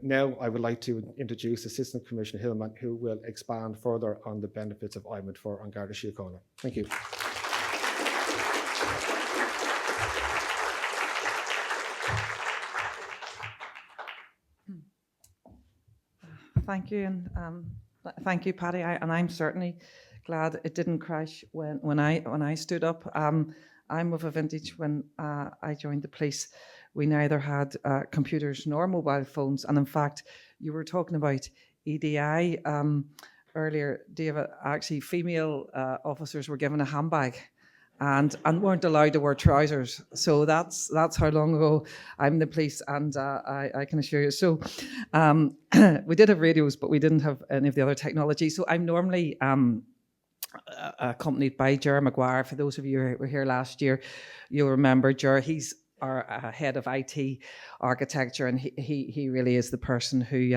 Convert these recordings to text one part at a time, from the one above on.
Now I would like to introduce Assistant Commissioner Hilman, who will expand further on the benefits of IMID for Garda Síochána. Thank you. Thank you, and thank you, Paddy. I'm certainly glad it didn't crash when I stood up. I'm of a vintage when I joined the police. We neither had computers nor mobile phones, and in fact, you were talking about EDI earlier, David. Actually, female officers were given a handbag and weren't allowed to wear trousers. So that's how long ago I'm in the police, and I can assure you. So we did have radios, but we didn't have any of the other technology. So I'm normally accompanied by Ger Maguire. For those of you who were here last year, you'll remember Ger. He's our head of IT architecture, and he really is the person who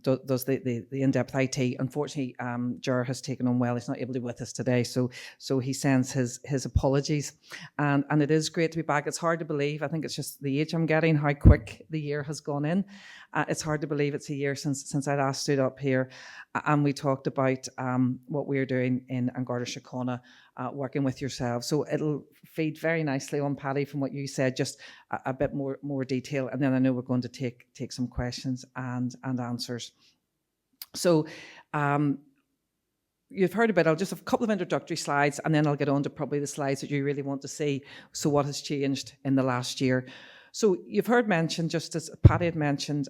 does the in-depth IT. Unfortunately, Ger has taken on well. He's not able to be with us today, so he sends his apologies. And it is great to be back. It's hard to believe. I think it's just the age I'm getting, how quick the year has gone in. It's hard to believe it's a year since I last stood up here, and we talked about what we're doing in Garda Síochána, working with yourselves. So it'll feed very nicely on, Paddy, from what you said, just a bit more detail, and then I know we're going to take some questions and answers. So you've heard a bit. I'll just have a couple of introductory slides, and then I'll get on to probably the slides that you really want to see. So what has changed in the last year? So you've heard mentioned, just as Paddy had mentioned,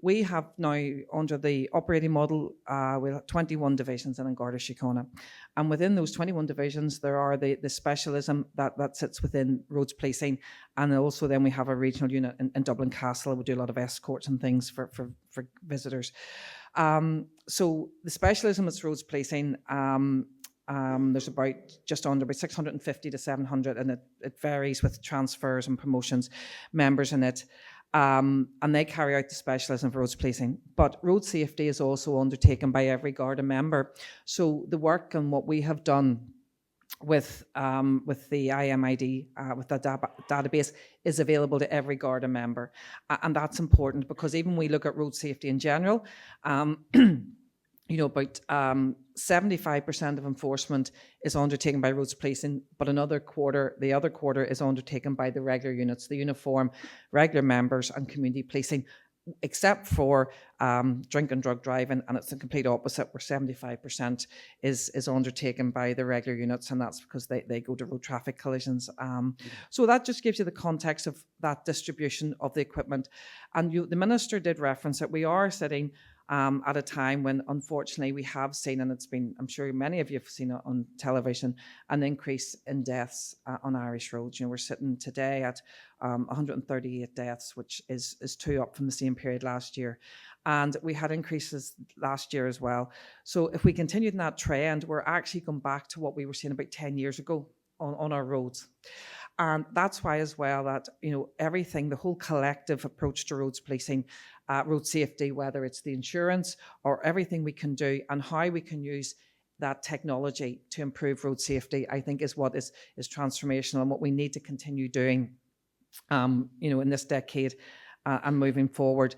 we have now, under the operating model, we have 21 divisions in Garda Síochána. And within those 21 divisions, there are the specialism that sits within roads policing. And also then we have a regional unit in Dublin Castle. We do a lot of escorts and things for visitors. So the specialism is roads policing. There's about 650 to 700, and it varies with transfers and promotions, members in it. And they carry out the specialism of roads policing. But road safety is also undertaken by every Garda member. So the work and what we have done with the IMID, with the database, is available to every Garda member. And that's important, because even we look at road safety in general, about 75% of enforcement is undertaken by roads policing, but the other quarter is undertaken by the regular units, the uniform, regular members and community policing, except for drink and drug driving, and it's the complete opposite, where 75% is undertaken by the regular units, and that's because they go to road traffic collisions. So that just gives you the context of that distribution of the equipment. And the Minister did reference that we are sitting at a time when, unfortunately, we have seen, and it's been, I'm sure many of you have seen it on television, an increase in deaths on Irish roads. We're sitting today at 138 deaths, which is 2 up from the same period last year. And we had increases last year as well. So if we continued in that trend, we're actually going back to what we were seeing about 10 years ago on our roads. And that's why as well that, everything, the whole collective approach to roads policing, road safety, whether it's the insurance or everything we can do and how we can use that technology to improve road safety, I think is what is transformational, and what we need to continue doing, in this decade and moving forward.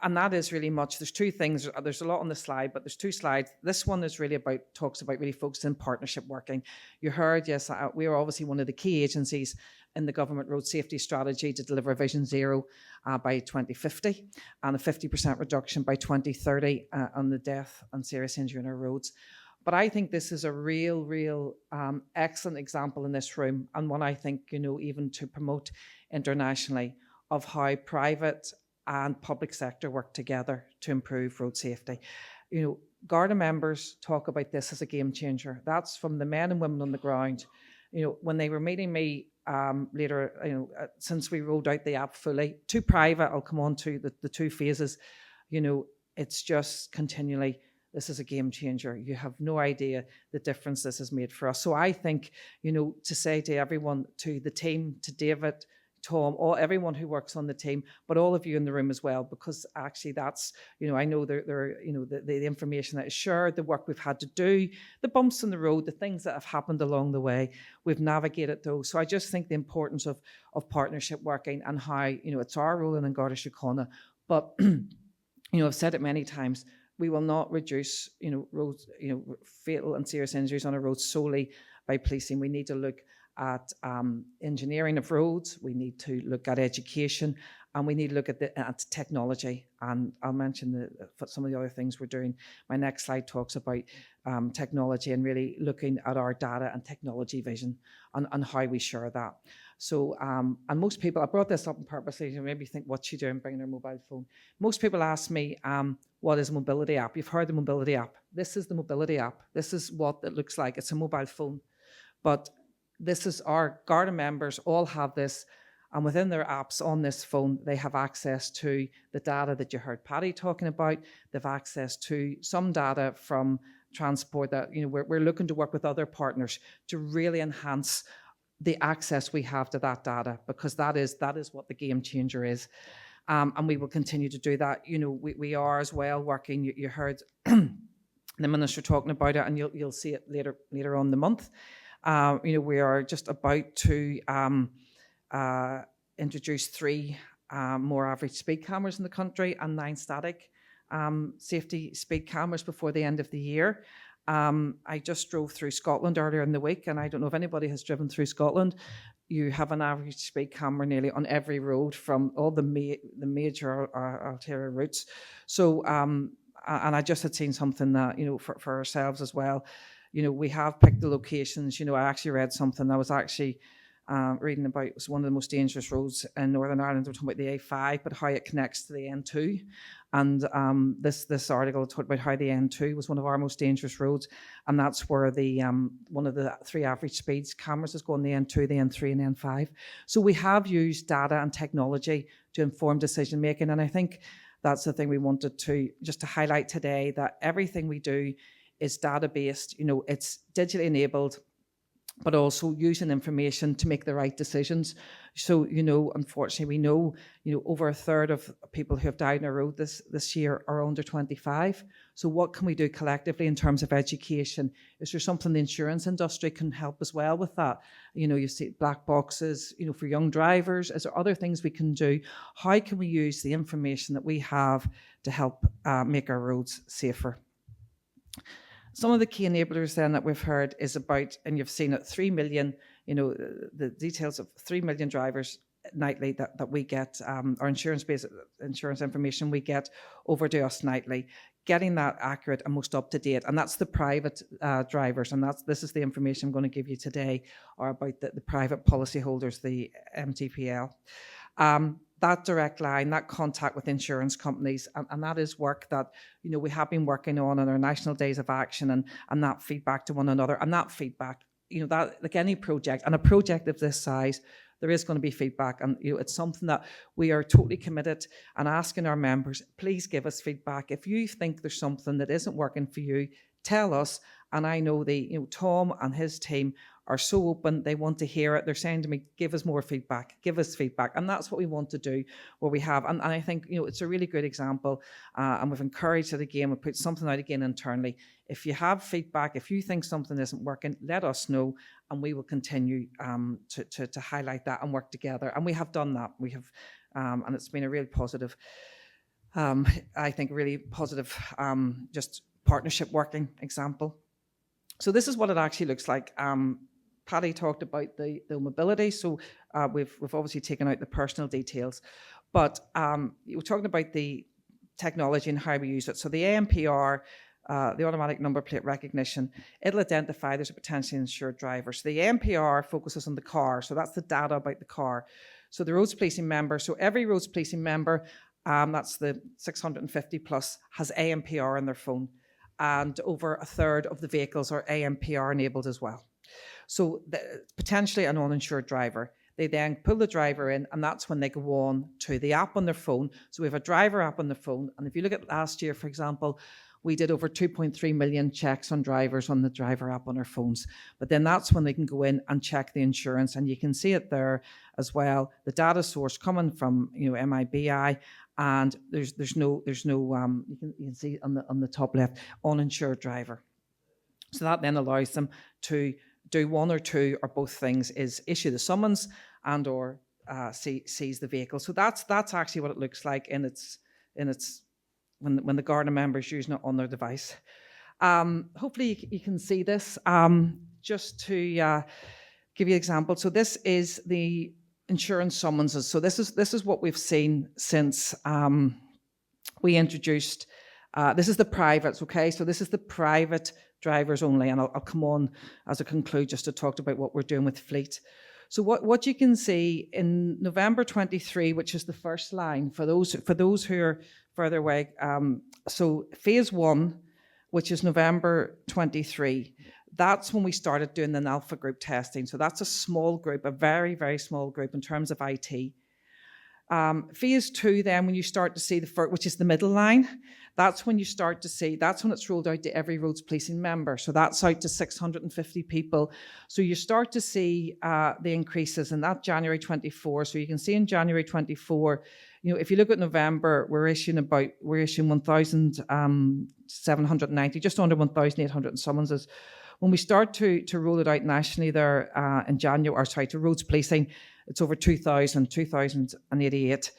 And that is really much, there's 2 things, there's a lot on the slide, but there's 2 slides. This one is really talks about really focusing partnership working. You heard, yes, we are obviously one of the key agencies in the government road safety strategy to deliver Vision Zero by 2050 and a 50% reduction by 2030 on the death and serious injury on our roads. But I think this is a real excellent example in this room, and one I think, even to promote internationally, of how private and public sector work together to improve road safety. Garda members talk about this as a game changer. That's from the men and women on the ground. When they were meeting me later, since we rolled out the app fully to private, I'll come on to the 2 phases. It's just continually, this is a game changer. You have no idea the difference this has made for us. So I think, to say to everyone, to the team, to David, Tom, everyone who works on the team, but all of you in the room as well, because actually that's, I know the information that is shared, the work we've had to do, the bumps in the road, the things that have happened along the way, we've navigated those. So I just think the importance of partnership working and how, it's our role in Garda Síochána, but, I've said it many times, we will not reduce, roads, fatal and serious injuries on a road solely by policing. We need to look at engineering of roads, we need to look at education, and we need to look at technology. And I'll mention some of the other things we're doing. My next slide talks about technology and really looking at our data and technology vision and how we share that. So, and most people, I brought this up on purpose, you maybe think, what's she doing bringing her mobile phone? Most people ask me, what is a mobility app? You've heard the mobility app. This is the mobility app. This is what it looks like. It's a mobile phone. But this is our Garda members all have this, and within their apps on this phone, they have access to the data that you heard Paddy talking about. They've access to some data from transport that, we're looking to work with other partners to really enhance the access we have to that data, because that is what the game changer is. And we will continue to do that. We are as well working, you heard the Minister talking about it, and you'll see it later on in the month. We are just about to introduce 3 more average speed cameras in the country and 9 static safety speed cameras before the end of the year. I just drove through Scotland earlier in the week, and I don't know if anybody has driven through Scotland. You have an average speed camera nearly on every road from all the major arterial routes. So, and I just had seen something that, for ourselves as well. We have picked the locations. I actually read something. I was actually reading about, it was one of the most dangerous roads in Northern Ireland. We're talking about the A5, but how it connects to the N2. And this article talked about how the N2 was one of our most dangerous roads, and that's where the one of the 3 average speeds cameras is going, the N2, the N3, and N5. So we have used data and technology to inform decision making, and I think that's the thing we wanted to just to highlight today, that everything we do is data-based, it's digitally enabled, but also using information to make the right decisions. So, unfortunately, we know, over a third of people who have died on a road this year are under 25. So what can we do collectively in terms of education? Is there something the insurance industry can help as well with that? You see black boxes, for young drivers. Is there other things we can do? How can we use the information that we have to help make our roads safer? Some of the key enablers then that we've heard is about, and you've seen it, 3 million, the details of 3 million drivers nightly that we get, our insurance-based insurance information we get over to us nightly, getting that accurate and most up to date. And that's the private drivers, and this is the information I'm going to give you today, or about the private policyholders, the MTPL. That direct line, that contact with insurance companies, and that is work that, we have been working on in our national days of action, and that feedback to one another, and that feedback, that like any project, and a project of this size, there is going to be feedback, and it's something that we are totally committed and asking our members, please give us feedback. If you think there's something that isn't working for you, tell us. And I know Tom and his team are so open, they want to hear it. They're saying to me, give us more feedback, give us feedback. And that's what we want to do, where we have, and I think, it's a really good example, and we've encouraged it again, we've put something out again internally. If you have feedback, if you think something isn't working, let us know, and we will continue to highlight that and work together. And we have done that. We have, and it's been a really positive, I think, really positive, just partnership working example. So this is what it actually looks like. Paddy talked about the mobility, so we've obviously taken out the personal details, but we're talking about the technology and how we use it. So the ANPR, the automatic number plate recognition, it'll identify there's a potentially insured driver. So the ANPR focuses on the car, so that's the data about the car. So the roads policing member, so every roads policing member, that's the 650 plus, has ANPR on their phone, and over a third of the vehicles are ANPR enabled as well. So potentially an uninsured driver. They then pull the driver in, and that's when they go on to the app on their phone. So we have a driver app on the phone. And if you look at last year, for example, we did over 2.3 million checks on drivers on the driver app on our phones. But then that's when they can go in and check the insurance, and you can see it there as well. The data source coming from MIBI, and there's no you can see on the top left, uninsured driver. So that then allows them to do one or two or both things: is issue the summons and or seize the vehicle. So that's actually what it looks like in its when the Garda member is using it on their device. Hopefully you can see this. Just to give you an example, so this is the insurance summonses. So this is what we've seen since we introduced. This is the privates, okay? So this is the private drivers only, and I'll come on as I conclude just to talk about what we're doing with fleet. So what you can see in November 23, which is the first line for those who are further away. So phase 1, which is November 23, that's when we started doing the alpha group testing. So that's a small group, a very, very small group in terms of IT. Phase 2, then, when you start to see which is the middle line, that's when you start to see, that's when it's rolled out to every roads policing member. So that's out to 650 people. So you start to see the increases in that January 24. So you can see in January 24, if you look at November, we're issuing 1,790, just under 1,800 summonses. When we start to roll it out nationally there in January, to roads policing, it's over 2,088.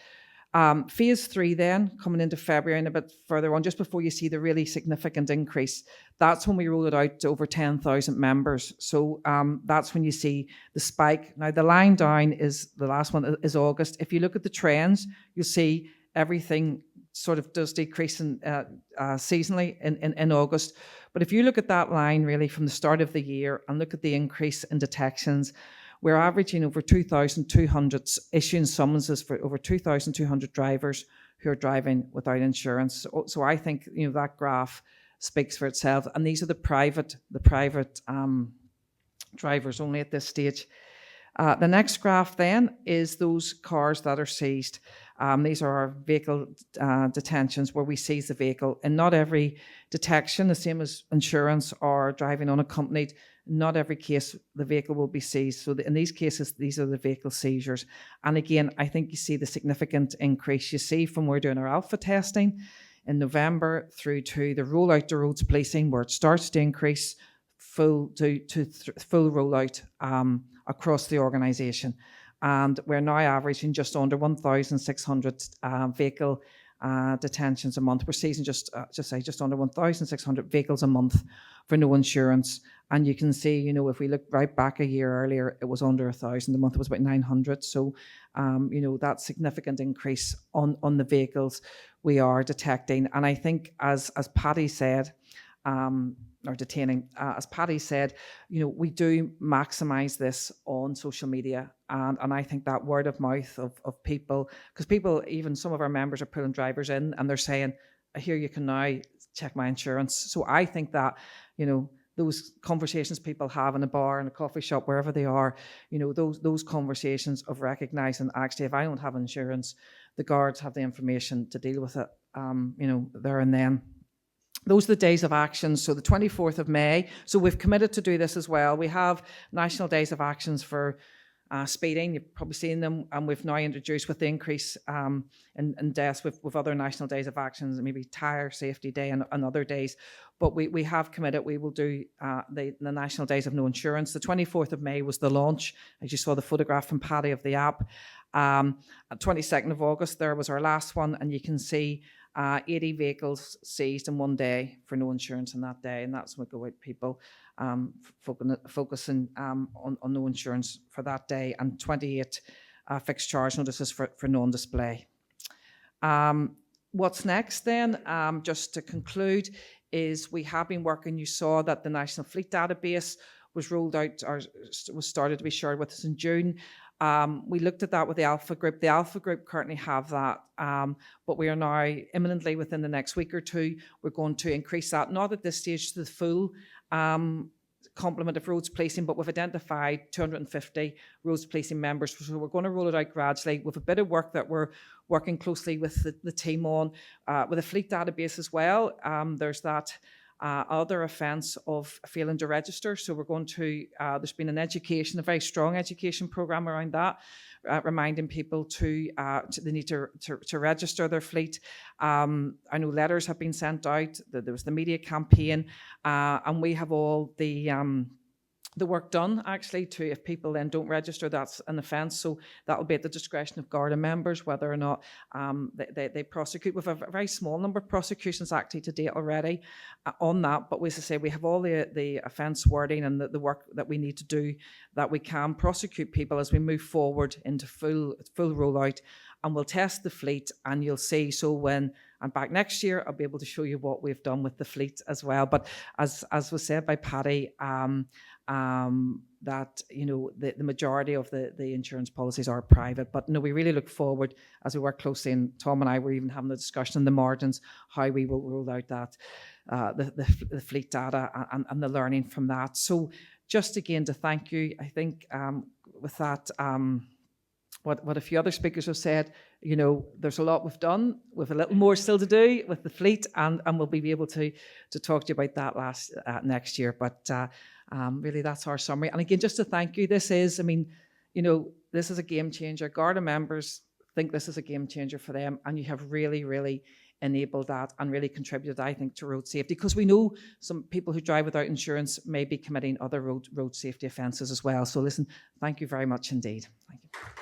Phase 3 then, coming into February and a bit further on, just before you see the really significant increase, that's when we roll it out to over 10,000 members. So that's when you see the spike. Now the line down is, the last one is August. If you look at the trends, you'll see everything sort of does decrease seasonally in August. But if you look at that line really from the start of the year and look at the increase in detections, we're averaging over 2,200 issuing summonses for over 2,200 drivers who are driving without insurance. So I think that graph speaks for itself. And these are the private drivers only at this stage. The next graph then is those cars that are seized. These are our vehicle detentions where we seize the vehicle. And not every detection, the same as insurance or driving unaccompanied, not every case the vehicle will be seized. So in these cases, these are the vehicle seizures. And again, I think you see the significant increase. You see from we're doing our alpha testing in November through to the rollout to roads policing, where it starts to increase full rollout across the organisation. And we're now averaging just under 1,600 vehicle detentions a month. We're seizing just under 1,600 vehicles a month for no insurance. And you can see, if we look right back a year earlier, it was under 1,000 a month. It was about 900. So, that significant increase on the vehicles we are detecting. And I think, as Paddy said, or detaining, as Paddy said, we do maximise this on social media. And I think that word of mouth of people, because people, even some of our members are pulling drivers in and they're saying, I hear you can now check my insurance. So I think that, those conversations people have in a bar, in a coffee shop, wherever they are, those conversations of recognising, actually, if I don't have insurance, the guards have the information to deal with it, there and then. Those are the days of action. So the 24th of May. So we've committed to do this as well. We have national days of actions for speeding. You've probably seen them. And we've now introduced, with the increase in deaths, with other national days of actions, maybe Tire Safety Day and other days. But we have committed, we will do the national days of no insurance. The 24th of May was the launch, as you saw the photograph from Paddy of the app. 22nd of August, there was our last one. And you can see 80 vehicles seized in one day for no insurance on that day, and that's when we go out people focusing on no insurance for that day, and 28 fixed charge notices for non-display. What's next then, just to conclude, is we have been working, you saw that the National Fleet Database was rolled out, or was started to be shared with us in June. We looked at that with the Alpha Group. The Alpha Group currently have that, but we are now imminently, within the next week or two, we're going to increase that, not at this stage to the full complement of roads policing, but we've identified 250 roads policing members. So we're going to roll it out gradually with a bit of work that we're working closely with the team on, with a fleet database as well. There's that other offence of failing to register. So we're going to, there's been a very strong education programme around that, reminding people they need to register their fleet. I know letters have been sent out. There was the media campaign, and we have all the work done actually to, if people then don't register, that's an offence. So that will be at the discretion of Garda members whether or not they prosecute. With a very small number of prosecutions actually to date already on that. But as I say, we have all the offence wording and the work that we need to do that we can prosecute people as we move forward into full rollout. And we'll test the fleet, and you'll see. So when I'm back next year, I'll be able to show you what we've done with the fleet as well. But as was said by Paddy, that the majority of the insurance policies are private. But we really look forward as we work closely, and Tom and I were even having the discussion on the margins, how we will roll out that the fleet data and the learning from that. So just again to thank you. I think with that. What a few other speakers have said, there's a lot we've done. We've a little more still to do with the fleet, and we'll be able to talk to you about that next year. But really, that's our summary. And again, just to thank you. This is a game changer. Garda members think this is a game changer for them, and you have really, really enabled that and really contributed, I think, to road safety, because we know some people who drive without insurance may be committing other road safety offences as well. So listen, thank you very much indeed. Thank you.